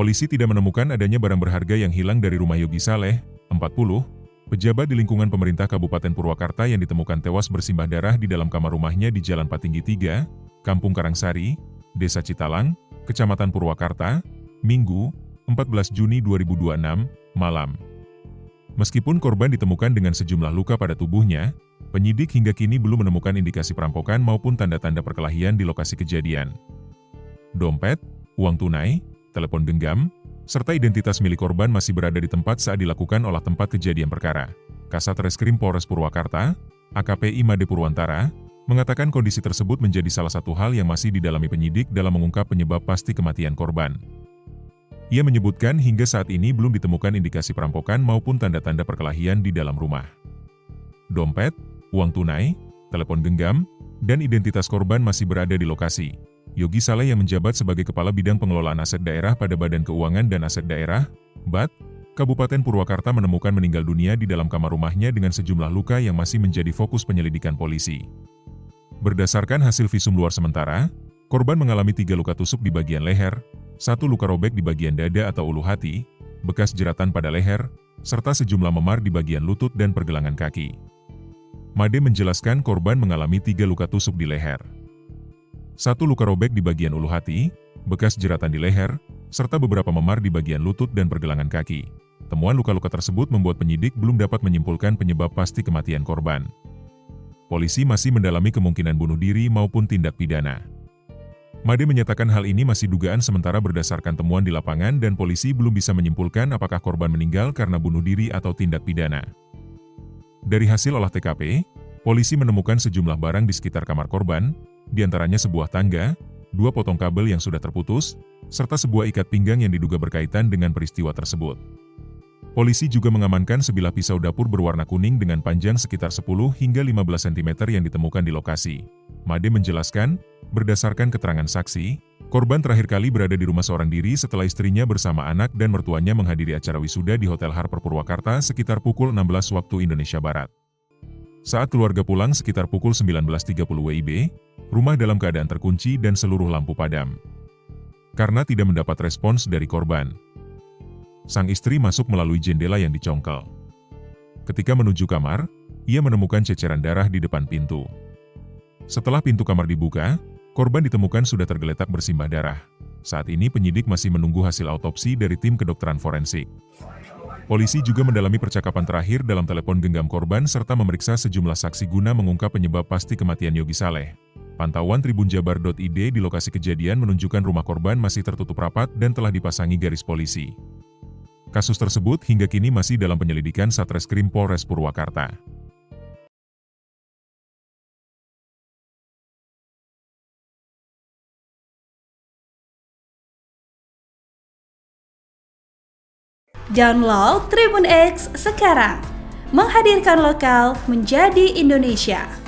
Polisi tidak menemukan adanya barang berharga yang hilang dari rumah Yogi Saleh, 40, pejabat di lingkungan pemerintah Kabupaten Purwakarta yang ditemukan tewas bersimbah darah di dalam kamar rumahnya di Jalan Patinggi 3, Kampung Karangsari, Desa Citalang, Kecamatan Purwakarta, Minggu, 14 Juni 2026, malam. Meskipun korban ditemukan dengan sejumlah luka pada tubuhnya, penyidik hingga kini belum menemukan indikasi perampokan maupun tanda-tanda perkelahian di lokasi kejadian. Dompet, uang tunai, telepon genggam, serta identitas milik korban masih berada di tempat saat dilakukan olah tempat kejadian perkara. Kasat Reskrim Polres Purwakarta, AKP Imade Purwantara, mengatakan kondisi tersebut menjadi salah satu hal yang masih didalami penyidik dalam mengungkap penyebab pasti kematian korban. Ia menyebutkan hingga saat ini belum ditemukan indikasi perampokan maupun tanda-tanda perkelahian di dalam rumah. Dompet, uang tunai, telepon genggam, dan identitas korban masih berada di lokasi. Yogi Saleh yang menjabat sebagai Kepala Bidang Pengelolaan Aset Daerah pada Badan Keuangan dan Aset Daerah, BAD, Kabupaten Purwakarta menemukan meninggal dunia di dalam kamar rumahnya dengan sejumlah luka yang masih menjadi fokus penyelidikan polisi. Berdasarkan hasil visum luar sementara, korban mengalami 3 luka tusuk di bagian leher, 1 luka robek di bagian dada atau ulu hati, bekas jeratan pada leher, serta sejumlah memar di bagian lutut dan pergelangan kaki. Made menjelaskan korban mengalami 3 luka tusuk di leher, 1 luka robek di bagian ulu hati, bekas jeratan di leher, serta beberapa memar di bagian lutut dan pergelangan kaki. Temuan luka-luka tersebut membuat penyidik belum dapat menyimpulkan penyebab pasti kematian korban. Polisi masih mendalami kemungkinan bunuh diri maupun tindak pidana. Made menyatakan hal ini masih dugaan sementara berdasarkan temuan di lapangan dan polisi belum bisa menyimpulkan apakah korban meninggal karena bunuh diri atau tindak pidana. Dari hasil olah TKP, polisi menemukan sejumlah barang di sekitar kamar korban, di antaranya sebuah tangga, 2 potong kabel yang sudah terputus, serta sebuah ikat pinggang yang diduga berkaitan dengan peristiwa tersebut. Polisi juga mengamankan sebilah pisau dapur berwarna kuning dengan panjang sekitar 10 hingga 15 cm yang ditemukan di lokasi. Made menjelaskan, berdasarkan keterangan saksi, korban terakhir kali berada di rumah seorang diri setelah istrinya bersama anak dan mertuanya menghadiri acara wisuda di Hotel Harper Purwakarta sekitar pukul 16 waktu Indonesia Barat. Saat keluarga pulang sekitar pukul 19.30 WIB, rumah dalam keadaan terkunci dan seluruh lampu padam. Karena tidak mendapat respons dari korban, sang istri masuk melalui jendela yang dicongkel. Ketika menuju kamar, ia menemukan ceceran darah di depan pintu. Setelah pintu kamar dibuka, korban ditemukan sudah tergeletak bersimbah darah. Saat ini penyidik masih menunggu hasil autopsi dari tim kedokteran forensik. Polisi juga mendalami percakapan terakhir dalam telepon genggam korban serta memeriksa sejumlah saksi guna mengungkap penyebab pasti kematian Yogi Saleh. Pantauan tribunjabar.id di lokasi kejadian menunjukkan rumah korban masih tertutup rapat dan telah dipasangi garis polisi. Kasus tersebut hingga kini masih dalam penyelidikan Satreskrim Polres Purwakarta. Download Tribun X sekarang, menghadirkan lokal menjadi Indonesia.